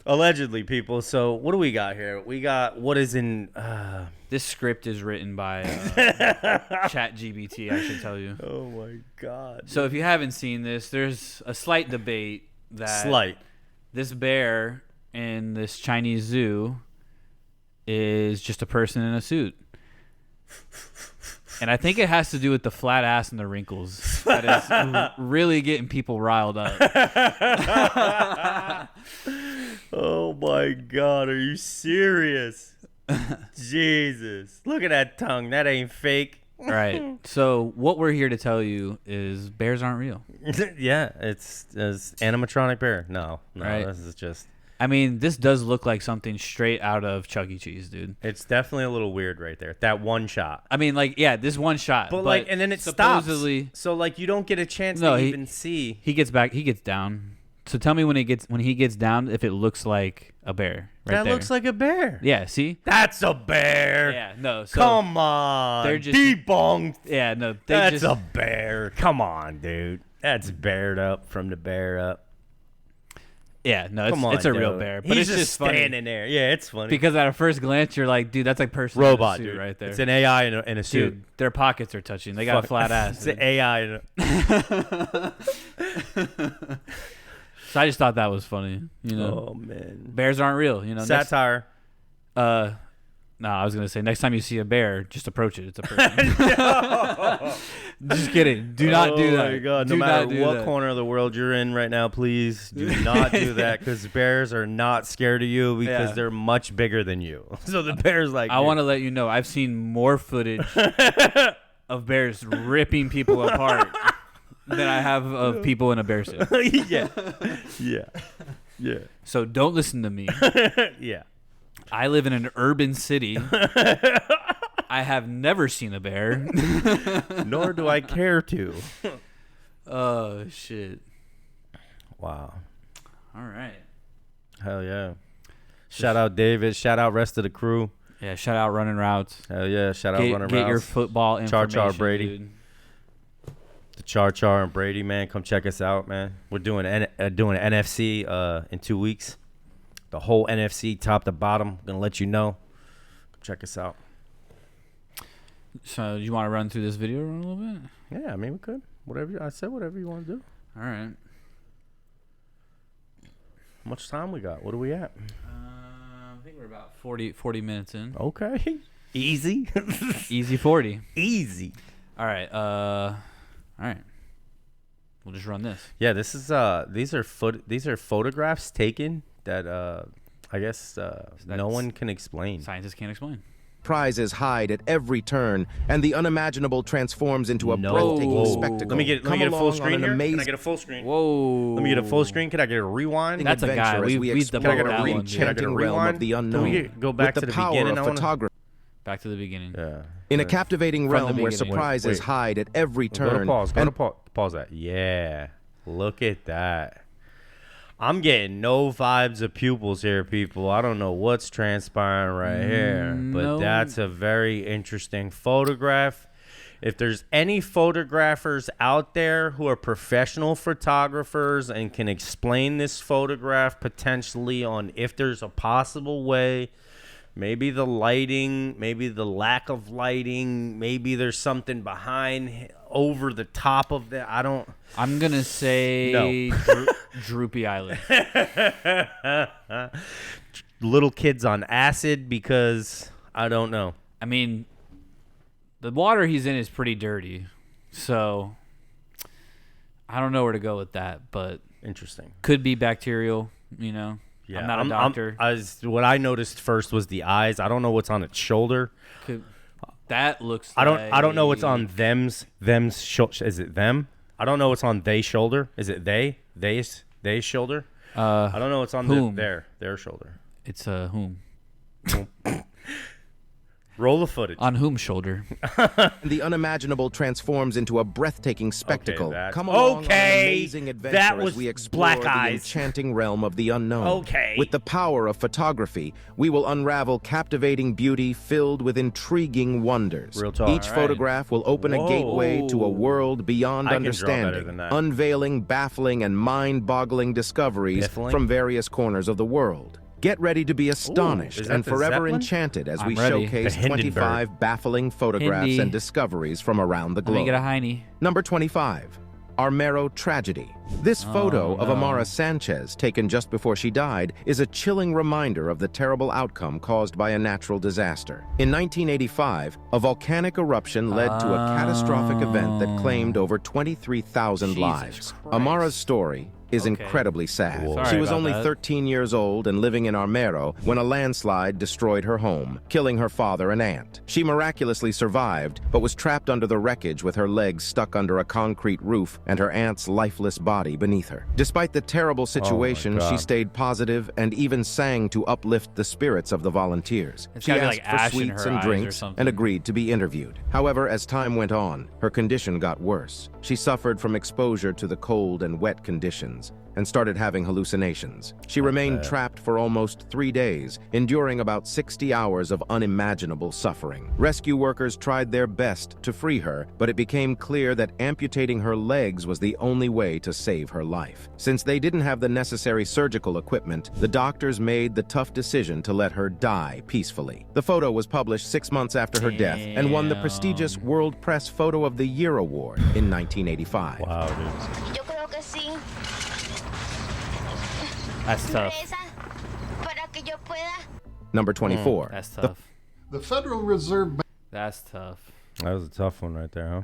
Allegedly, people. So what do we got here? We got what is in... This script is written by ChatGPT, I should tell you. Oh, my God. So if you haven't seen this, there's a slight debate that this bear in this Chinese zoo is just a person in a suit. And I think it has to do with the flat ass and the wrinkles that is really getting people riled up. Oh, my God. Are you serious? Jesus. Look at that tongue. That ain't fake. Right. So what we're here to tell you is bears aren't real. Yeah. It's animatronic bear. No. Right. This is just... I mean, this does look like something straight out of Chuck E. Cheese, dude. It's definitely a little weird right there. That one shot. I mean, this one shot. But and then it supposedly stops. So, you don't get a chance to even see. He gets down. So tell me when he gets down, if it looks like a bear. That looks like a bear. Yeah, see? That's a bear. Yeah, no. So come on. They're just debunked. Yeah, no. That's a bear. Come on, dude. That's bared up from the bear up. Yeah, no, it's a real bear. But He's it's just standing funny. there. Yeah, it's funny. Because at a first glance, you're like, dude, that's like person robot in a suit dude. right there. It's an AI in a suit. Dude, their pockets are touching. They got a flat ass. It's an AI. So I just thought that was funny. Oh, man. Bears aren't real. Satire. No, No, I was gonna say next time you see a bear, just approach it. It's a person. Just kidding. Do not do that. Oh my God! No Do matter not do what that. corner of the world you're in right now, please do not do that because bears are not scared of you because they're much bigger than you. So the bear's like. I want to let you know I've seen more footage of bears ripping people apart than I have of people in a bear suit. Yeah. So don't listen to me. Yeah. I live in an urban city. I have never seen a bear. Nor do I care to. Oh, shit. Wow. All right. Hell yeah. Shout out David. Shout out rest of the crew. Yeah, shout out Running Routes. Hell yeah. Shout out Running Routes. Get your football information, Char Brady. dude. The Char and Brady, man. Come check us out, man. We're doing an NFC in 2 weeks. The whole NFC, top to bottom. Gonna let you know. Come check us out. So, you want to run through this video a little bit? Yeah, I mean, we could. I said whatever you want to do. All right. How much time we got? What are we at? I think we're about 40 minutes in. Okay. Easy. Easy 40. Easy. All right. All right. We'll just run this. Yeah, this is these are photographs taken that I guess no one can explain. Scientists can't explain. Prizes hide at every turn, and the unimaginable transforms into a breathtaking spectacle. Let me get a full screen here. Can I get a full screen? Whoa. Let me get a full screen. Can I get a rewind? That's a guy. We explore can I get the a Can I get a enchanting realm rewind? of the unknown. Can we go back with to the power beginning? of photography. Back to the beginning. Yeah. In a captivating From the realm where beginning. surprises hide at every turn. Go to pause that. Yeah. Look at that. I'm getting no vibes of pupils here, people. I don't know what's transpiring right here, but that's a very interesting photograph. If there's any photographers out there who are professional photographers and can explain this photograph potentially on if there's a possible way, maybe the lighting, maybe the lack of lighting, maybe there's something behind over the top of that. I'm going to say no. droopy eyelids. Little kids on acid because I don't know. I mean, the water he's in is pretty dirty. So I don't know where to go with that, but interesting. Could be bacterial, you know. Yeah, I'm not a doctor. What I noticed first was the eyes. I don't know what's on its shoulder. That looks. I don't know what's on them's. Is it them? I don't know what's on they shoulder. Is it they shoulder? I don't know what's on their shoulder. It's whom. Roll the footage. On whom shoulder? The unimaginable transforms into a breathtaking spectacle. Come along on an amazing adventure as we explore the enchanting realm of the unknown. With the power of photography, we will unravel captivating beauty filled with intriguing wonders. Real talk. Each photograph will open a gateway to a world beyond understanding, unveiling baffling and mind-boggling discoveries from various corners of the world. Get ready to be astonished and forever enchanted as we showcase 25 baffling photographs and discoveries from around the globe. Let me get a hiney. Number 25, Armero Tragedy. This photo of Amara Sanchez, taken just before she died, is a chilling reminder of the terrible outcome caused by a natural disaster. In 1985, a volcanic eruption led to a catastrophic event that claimed over 23,000 lives. Amara's story is incredibly sad. She was only 13 years old and living in Armero when a landslide destroyed her home, killing her father and aunt. She miraculously survived, but was trapped under the wreckage with her legs stuck under a concrete roof and her aunt's lifeless body beneath her. Despite the terrible situation, she stayed positive and even sang to uplift the spirits of the volunteers. She asked for sweets and drinks and agreed to be interviewed. However, as time went on, her condition got worse. She suffered from exposure to the cold and wet conditions and started having hallucinations. She remained trapped for almost 3 days, enduring about 60 hours of unimaginable suffering. Rescue workers tried their best to free her, but it became clear that amputating her legs was the only way to save her life. Since they didn't have the necessary surgical equipment, the doctors made the tough decision to let her die peacefully. The photo was published 6 months after her death and won the prestigious World Press Photo of the Year award in 1985. Wow, dude. That's tough. Number 24. That's tough. The Federal Reserve Bank. That's tough. That was a tough one right there, huh?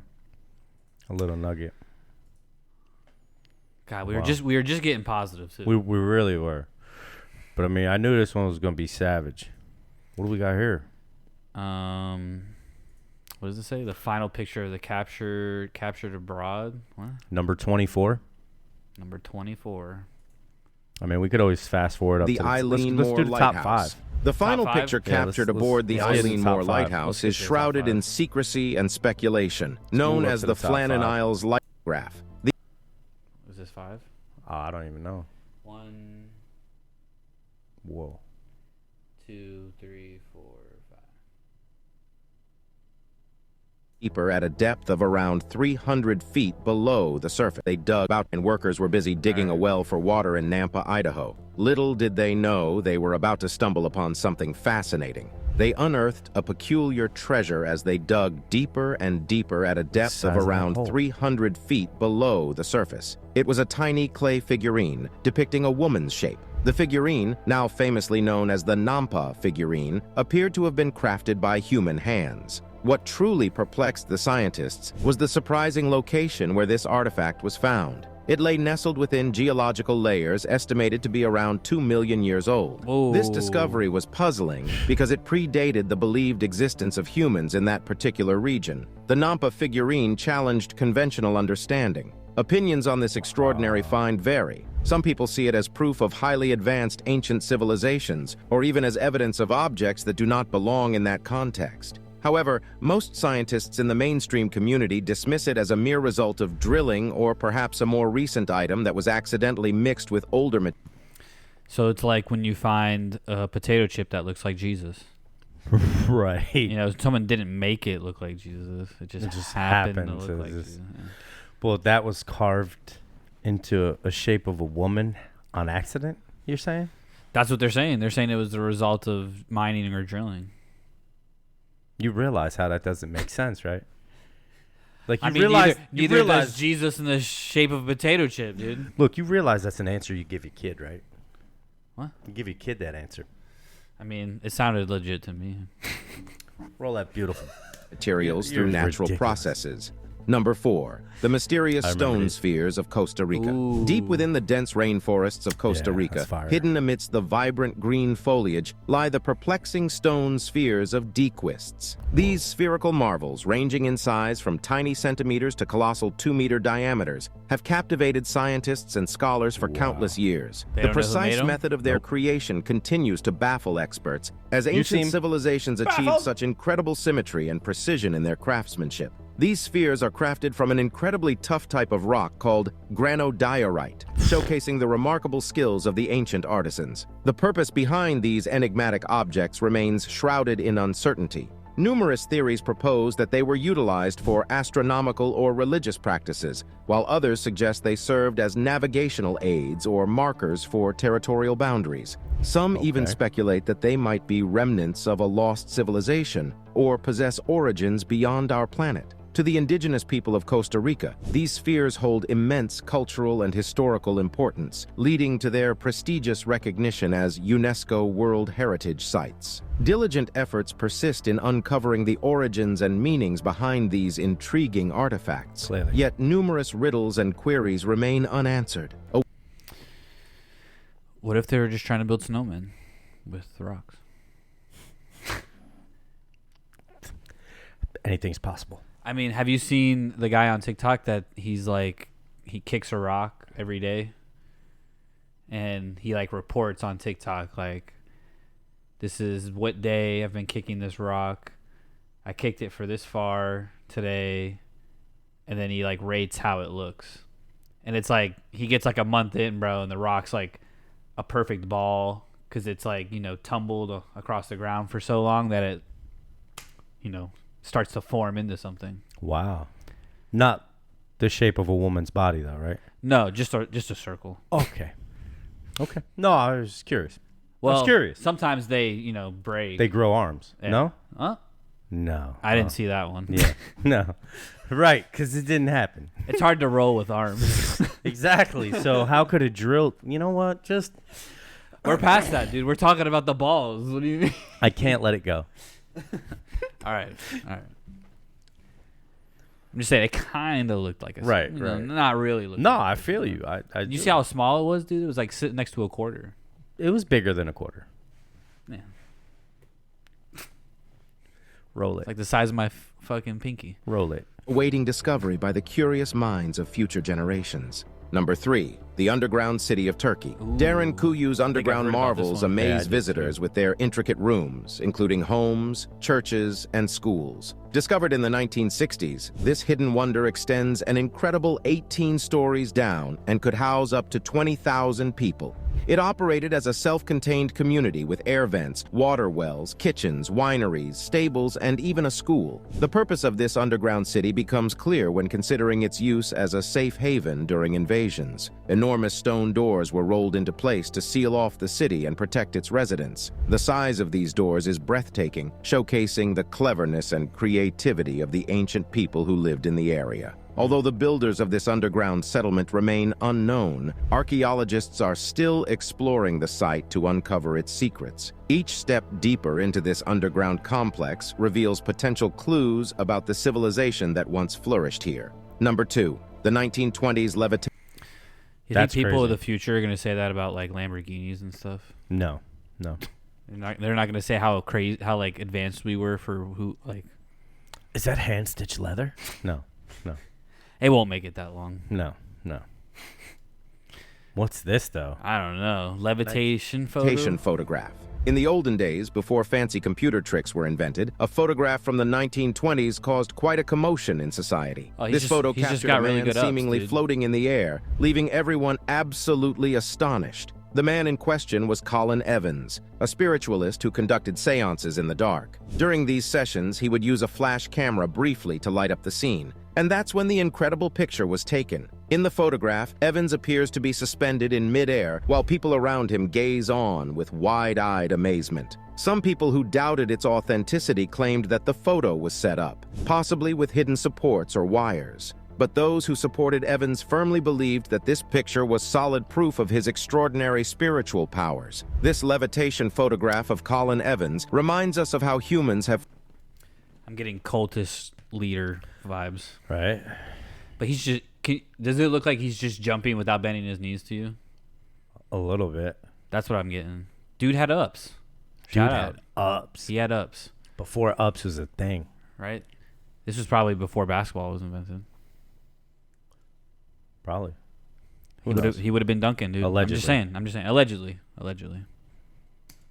A little nugget. God, we were just getting positive too. We really were. But I mean, I knew this one was gonna be savage. What do we got here? What does it say? The final picture of the captured abroad. What? Number 24. Number 24. I mean, we could always fast forward up the to Eileen let's Moore do the top Lighthouse. 5. The final Top 5? picture Yeah, captured let's aboard the get to the Eileen top Moore 5. Lighthouse Let's is get to the top shrouded 5. in secrecy and speculation, move known up as to the the top Flannan 5. Isles Lightgraph. Was this 5? Oh, I don't even know. 1. Whoa. 2, 3, 4, 5. Deeper at a depth of around 300 feet below the surface. They dug out, and workers were busy digging a well for water in Nampa, Idaho. Little did they know they were about to stumble upon something fascinating. They unearthed a peculiar treasure as they dug deeper and deeper at a depth of around 300 feet below the surface. It was a tiny clay figurine depicting a woman's shape. The figurine, now famously known as the Nampa figurine, appeared to have been crafted by human hands. What truly perplexed the scientists was the surprising location where this artifact was found. It lay nestled within geological layers estimated to be around 2 million years old. Whoa. This discovery was puzzling because it predated the believed existence of humans in that particular region. The Nampa figurine challenged conventional understanding. Opinions on this extraordinary find vary. Some people see it as proof of highly advanced ancient civilizations, or even as evidence of objects that do not belong in that context. However, most scientists in the mainstream community dismiss it as a mere result of drilling or perhaps a more recent item that was accidentally mixed with older material. So it's like when you find a potato chip that looks like Jesus. Right. You know, someone didn't make it look like Jesus. It just happened to look like Jesus. Yeah. Well, that was carved into a shape of a woman on accident, you're saying? That's what they're saying. They're saying it was the result of mining or drilling. You realize how that doesn't make sense, right? Like, you I mean, realize neither does Jesus in the shape of a potato chip, dude. Look, you realize that's an answer you give your kid, right? What? You give your kid that answer. I mean, it sounded legit to me. Roll that beautiful. Materials You're through natural ridiculous. processes. Number 4, the mysterious stone spheres of Costa Rica. Ooh. Deep within the dense rainforests of Costa Rica, hidden amidst the vibrant green foliage, lie the perplexing stone spheres of dequists. These spherical marvels, ranging in size from tiny centimeters to colossal 2-meter diameters, have captivated scientists and scholars for countless years. They The don't know who made precise 'em? method of their creation continues to baffle experts, as ancient civilizations achieved such incredible symmetry and precision in their craftsmanship. These spheres are crafted from an incredibly tough type of rock called granodiorite, showcasing the remarkable skills of the ancient artisans. The purpose behind these enigmatic objects remains shrouded in uncertainty. Numerous theories propose that they were utilized for astronomical or religious practices, while others suggest they served as navigational aids or markers for territorial boundaries. Some even speculate that they might be remnants of a lost civilization or possess origins beyond our planet. To the indigenous people of Costa Rica, these spheres hold immense cultural and historical importance, leading to their prestigious recognition as UNESCO World Heritage Sites. Diligent efforts persist in uncovering the origins and meanings behind these intriguing artifacts. Yet numerous riddles and queries remain unanswered. What if they were just trying to build snowmen with the rocks? Anything's possible. I mean, have you seen the guy on TikTok that he's like, he kicks a rock every day? And he like reports on TikTok like, this is what day I've been kicking this rock. I kicked it for this far today. And then he like rates how it looks. And it's like, he gets like a month in, bro, and the rock's like a perfect ball because it's like, you know, tumbled across the ground for so long that it, you know, starts to form into something. Wow. Not the shape of a woman's body, though, right? No, just a circle. Okay. Okay. No, I was just curious. Well, I was curious. Sometimes they, you know, break. They grow arms. Yeah. No? Huh? No. I didn't see that one. Yeah. No. Right, because it didn't happen. It's hard to roll with arms. Exactly. So how could a drill... You know what? Just... We're past that, dude. We're talking about the balls. What do you mean? I can't let it go. All right. I'm just saying it kind of looked like a right. Not really. No, I feel you. You see how small it was, dude? It was like sitting next to a quarter. It was bigger than a quarter. Yeah. Roll it. It's like the size of my fucking pinky. Roll it. Awaiting discovery by the curious minds of future generations. Number 3, the underground city of Turkey. Darren Kuyu's underground marvels amaze visitors with their intricate rooms, including homes, churches, and schools. Discovered in the 1960s, this hidden wonder extends an incredible 18 stories down and could house up to 20,000 people. It operated as a self-contained community with air vents, water wells, kitchens, wineries, stables, and even a school. The purpose of this underground city becomes clear when considering its use as a safe haven during invasions. Enormous stone doors were rolled into place to seal off the city and protect its residents. The size of these doors is breathtaking, showcasing the cleverness and creativity of the ancient people who lived in the area. Although the builders of this underground settlement remain unknown, archaeologists are still exploring the site to uncover its secrets. Each step deeper into this underground complex reveals potential clues about the civilization that once flourished here. Number 2, the 1920s levitation. You think people of the future are going to say that about like Lamborghinis and stuff? No. They're not going to say how crazy, how like advanced we were for who like. Is that hand stitched leather? No. It won't make it that long. No. What's this though? I don't know. Levitation photo? Photograph. In the olden days, before fancy computer tricks were invented, a photograph from the 1920s caused quite a commotion in society. This photo captured a man seemingly floating in the air, leaving everyone absolutely astonished. The man in question was Colin Evans, a spiritualist who conducted seances in the dark. During these sessions, he would use a flash camera briefly to light up the scene. And that's when the incredible picture was taken. In the photograph, Evans appears to be suspended in midair while people around him gaze on with wide-eyed amazement. Some people who doubted its authenticity claimed that the photo was set up, possibly with hidden supports or wires. But those who supported Evans firmly believed that this picture was solid proof of his extraordinary spiritual powers. This levitation photograph of Colin Evans reminds us of how humans have... I'm getting cultist leader vibes. Right. But he's just... does it look like he's just jumping without bending his knees to you? A little bit. That's what I'm getting. Dude had ups. Dude had ups. He had ups. Before ups was a thing. Right? This was probably before basketball was invented. Probably. He would have been Duncan, dude. Allegedly. I'm just saying. Allegedly.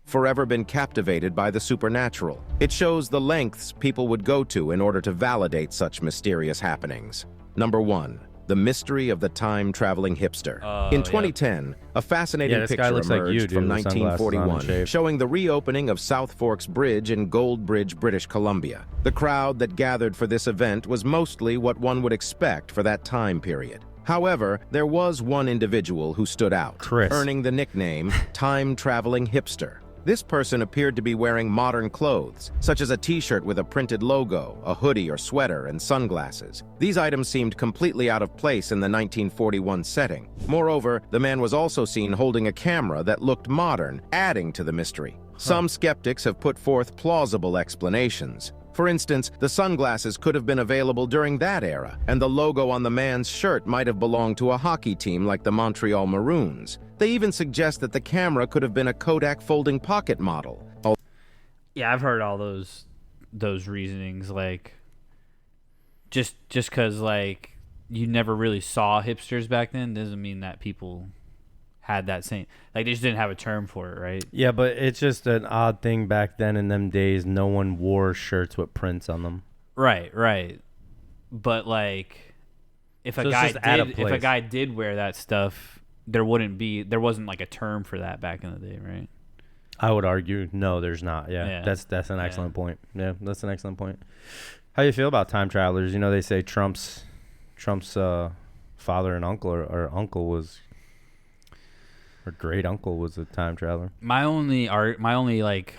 Forever been captivated by the supernatural. It shows the lengths people would go to in order to validate such mysterious happenings. Number 1, the mystery of the time-traveling hipster. In 2010, a fascinating picture emerged from 1941 showing the reopening of South Forks Bridge in Goldbridge, British Columbia. The crowd that gathered for this event was mostly what one would expect for that time period. However, there was one individual who stood out, earning the nickname Time-Traveling Hipster. This person appeared to be wearing modern clothes, such as a t-shirt with a printed logo, a hoodie or sweater, and sunglasses. These items seemed completely out of place in the 1941 setting. Moreover, the man was also seen holding a camera that looked modern, adding to the mystery. Some skeptics have put forth plausible explanations. For instance, the sunglasses could have been available during that era, and the logo on the man's shirt might have belonged to a hockey team like the Montreal Maroons. They even suggest that the camera could have been a Kodak folding pocket model. Yeah, I've heard all those reasonings, like just because like you never really saw hipsters back then doesn't mean that people had that same, like they just didn't have a term for it, right? Yeah, but it's just an odd thing back then in them days. No one wore shirts with prints on them. Right. But like, if a guy did wear that stuff, there wasn't like a term for that back in the day, right? I would argue no, there's not. Yeah. That's an excellent point. Yeah, that's an excellent point. How do you feel about time travelers? You know, they say Trump's father and uncle or uncle was. Her great uncle was a time traveler. My only like,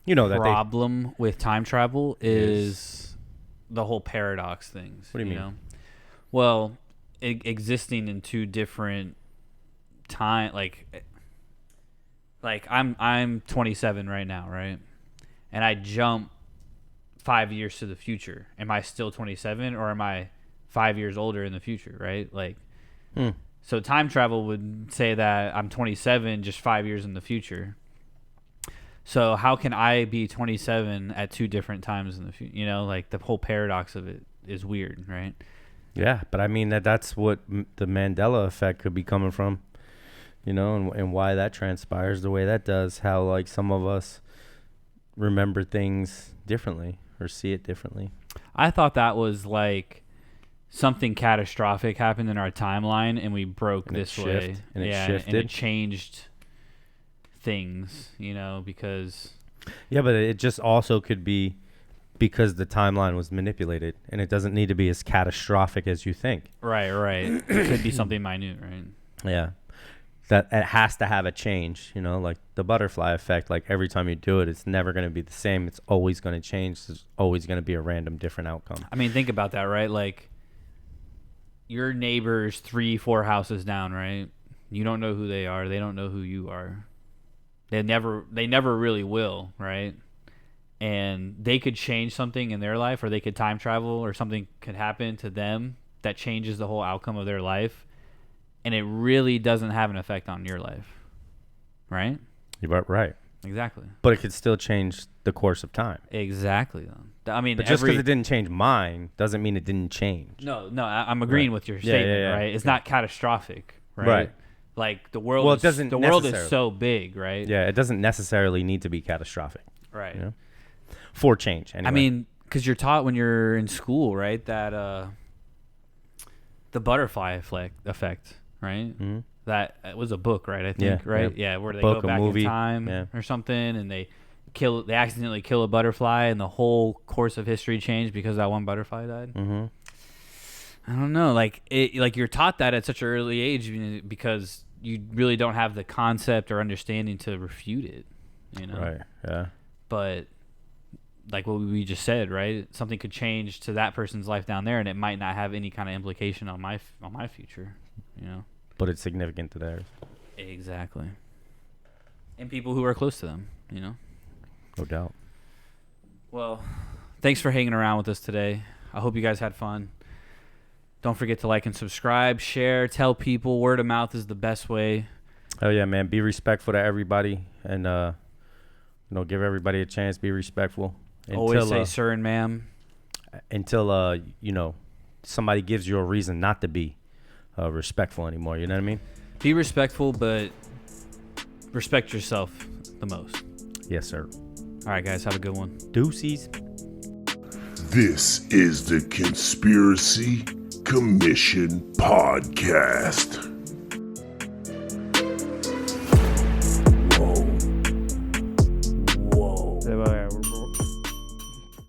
problem with time travel is the whole paradox things. What do you mean? Know? Well, existing in two different time, like I'm 27 right now, right? And I jump 5 years to the future, am I still 27 or am I 5 years older in the future, right? Like, so time travel would say that I'm 27 just 5 years in the future. So how can I be 27 at two different times in the future? You know, like the whole paradox of it is weird, right? Yeah, but I mean that's what the Mandela effect could be coming from, you know, and why that transpires the way that does. How like some of us remember things differently or see it differently. I thought that was like something catastrophic happened in our timeline and we broke And this it way. shift, and it yeah, shifted. and it changed things, you know, because Yeah, but it just also could be because the timeline was manipulated, and it doesn't need to be as catastrophic as you think. right. It could be something minute, right? Yeah. That it has to have a change, you know, like the butterfly effect. Like every time you do it, it's never going to be the same. It's always going to change. There's always going to be a random different outcome. I mean, think about that, right? Like your neighbors 3-4 houses down, right? You don't know who they are. They don't know who you are. They never really will, right? And they could change something in their life, or they could time travel, or something could happen to them that changes the whole outcome of their life, and it really doesn't have an effect on your life, right? You're right. Exactly. But it could still change the course of time. Exactly. I mean, but just because it didn't change mine doesn't mean it didn't change. No, I'm agreeing with your statement, right? It's not catastrophic, right? Right. Like the world. Well, it doesn't. The world is so big, right? Yeah, it doesn't necessarily need to be catastrophic, right? You know? For change, anyway. I mean, because you're taught when you're in school, right, that the butterfly effect, right? Mm-hmm. That it was a book, right? I think, right? Yeah, where they go back in time or something, and they accidentally kill a butterfly, and the whole course of history changed because that one butterfly died. Mm-hmm. I don't know, like you're taught that at such an early age because you really don't have the concept or understanding to refute it, you know? Right. Yeah. But like what we just said, right? Something could change to that person's life down there, and it might not have any kind of implication on my future, you know? But it's significant to theirs. Exactly. And people who are close to them, you know? No doubt. Well, thanks for hanging around with us today. I hope you guys had fun. Don't forget to like and subscribe, share, tell people. Word of mouth is the best way. Oh yeah, man. Be respectful to everybody, and give everybody a chance. Be respectful. Always say sir and ma'am. Until somebody gives you a reason not to be respectful anymore. You know what I mean? Be respectful, but respect yourself the most. Yes, sir. All right, guys. Have a good one. Deuces. This is the Conspiracy Commission Podcast.